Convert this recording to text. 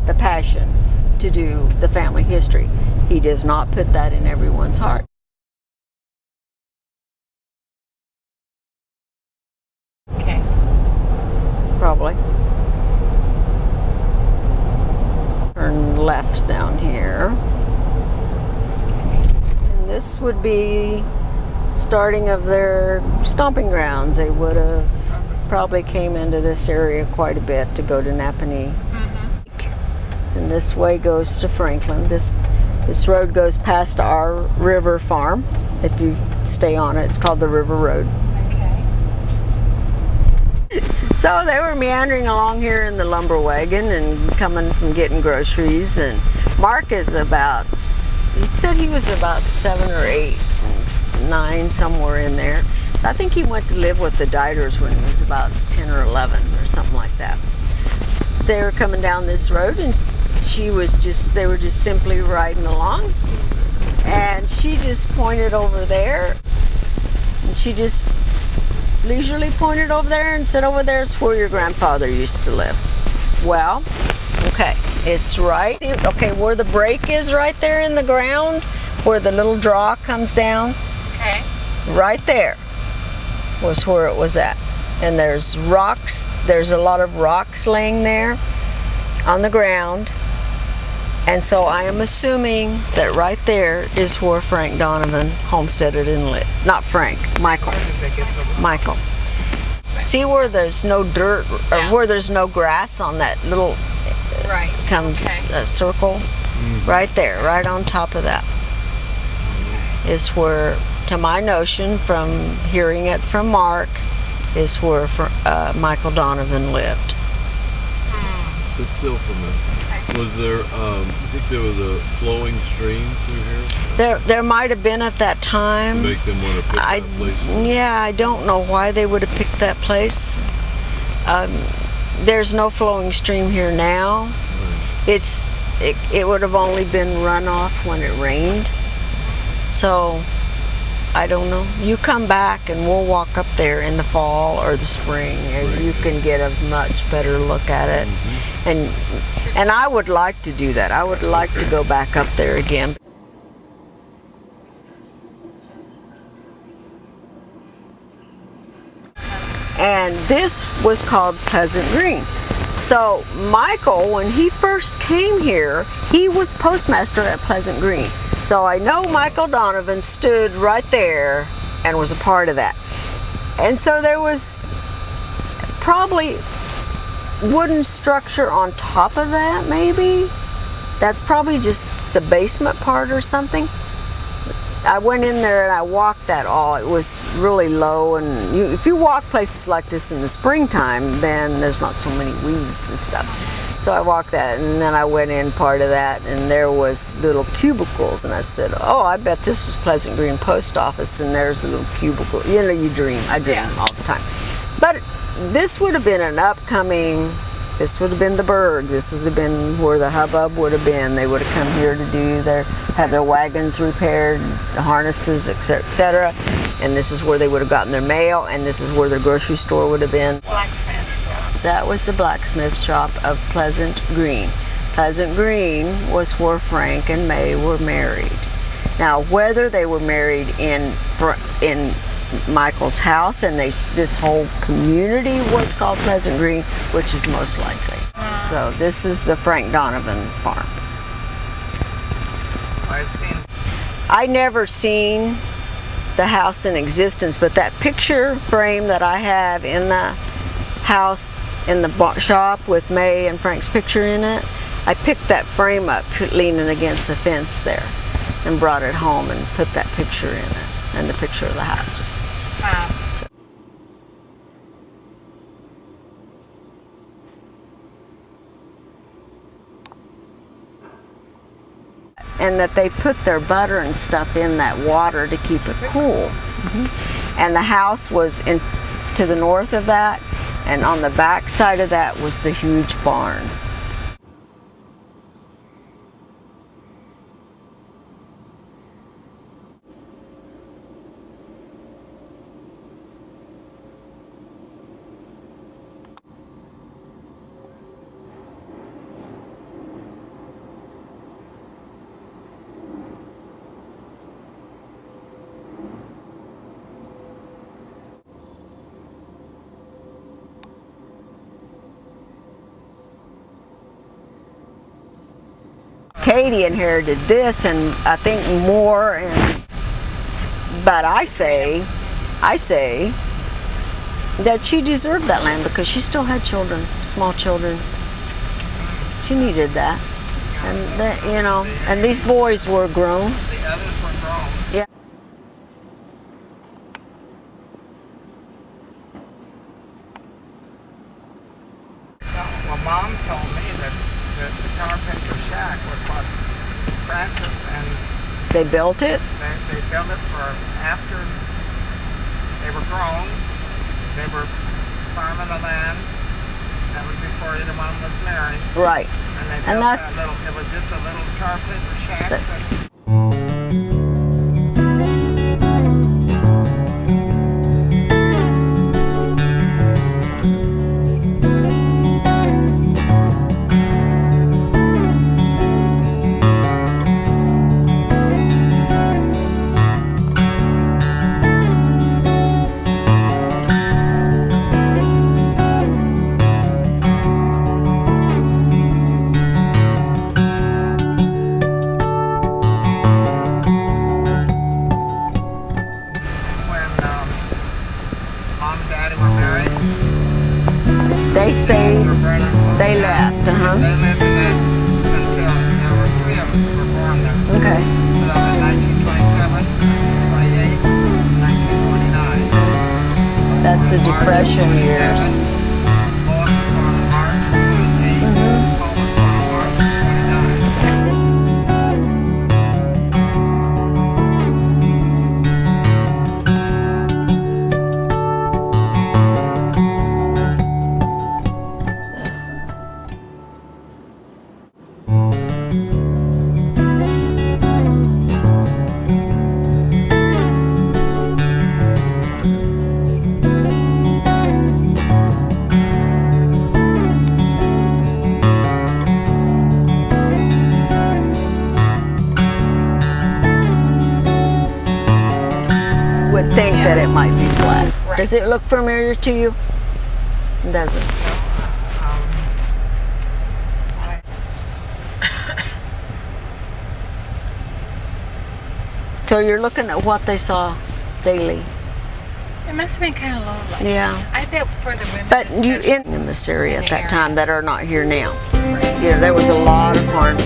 the passion to do the family history. He does not put that in everyone's heart. Okay. Probably. Turn left down here. And this would be starting of their stomping grounds. They would have probably came into this area quite a bit to go to Naponee. And this way goes to Franklin. This road goes past our river farm. If you stay on it, it's called the River Road. Okay. So they were meandering along here in the lumber wagon and coming from getting groceries. And Mark is about, he said he was about 7 or 8, 9, somewhere in there. So I think he went to live with the Dieters when he was about 10 or 11 or something like that. They were coming down this road and they were just simply riding along. And she just pointed over there. And she just leisurely pointed over there and said, over there's where your grandfather used to live. Well, okay, it's right, okay, where the break is right there in the ground, where the little draw comes down. Okay. Right there was where it was at. And there's rocks, there's a lot of rocks laying there on the ground. And so I am assuming that right there is where Frank Donovan homesteaded and lived. Not Frank, Michael. Michael. See where there's no dirt, or where there's no grass on that little, circle? Right there, right on top of that, is where, to my notion, from hearing it from Mark, is where Michael Donovan lived. Sit still for a minute. Was there, you think there was a flowing stream through here? There might have been at that time. To make them want to pick that place? Yeah, I don't know why they would have picked that place. There's no flowing stream here now. Right. It would have only been runoff when it rained. So, I don't know. You come back and we'll walk up there in the fall or the spring and you can get a much better look at it. And I would like to do that. I would like to go back up there again. And this was called Pleasant Green. So Michael, when he first came here, he was postmaster at Pleasant Green. So I know Michael Donovan stood right there and was a part of that. And so there was probably wooden structure on top of that, maybe. That's probably just the basement part or something. I went in there and I walked that all. It was really low, and if you walk places like this in the springtime, then there's not so many weeds and stuff. So I walked that, and then I went in part of that, and there was little cubicles, and I said, oh, I bet this is Pleasant Green Post Office, and there's a little cubicle. You know, you dream. I dream all the time. But this would have been an upcoming, this would have been the Berg. This would have been where the hubbub would have been. They would have come here to have their wagons repaired, the harnesses, etc. And this is where they would have gotten their mail, and this is where their grocery store would have been. Blacksmith shop. That was the blacksmith shop of Pleasant Green. Pleasant Green was where Frank and May were married. Now, whether they were married in Michael's house and this whole community was called Pleasant Green, which is most likely. So this is the Frank Donovan farm. I never seen the house in existence, but that picture frame that I have in the house in the shop with May and Frank's picture in it, I picked that frame up leaning against the fence there and brought it home and put that picture in it and the picture of the house. Wow. And that they put their butter and stuff in that water to keep it cool. And the house was to the north of that, and on the back side of that was the huge barn. Katie inherited this and I think more. But I say that she deserved that land because she still had children, small children. She needed that. And that, you know, and these boys were grown. The others were grown. Yeah. Well, Mom told me that the tar paper shack was what Francis and They built it? they built it for after they were grown. They were farming the land. That was before either one was married. Right. And they And built that's- that little, it was just a little tar paper shack. That- when Mom and Daddy were married. They stayed, Their brothers moved they out. left, They uh-huh. lived in that until there were three of us who were born there. Okay. In 1927, 28, 1929. That's the Depression years. Lois was born in March 28, Paul was born in March 29. Would think that it might be flat. Right. Does it look familiar to you? It doesn't. I- So you're looking at what they saw daily. It must have been kind of lonely. Yeah. I bet for the women. But you especially. in this area In at the that time area. that are not here now. Yeah, there was a lot of farm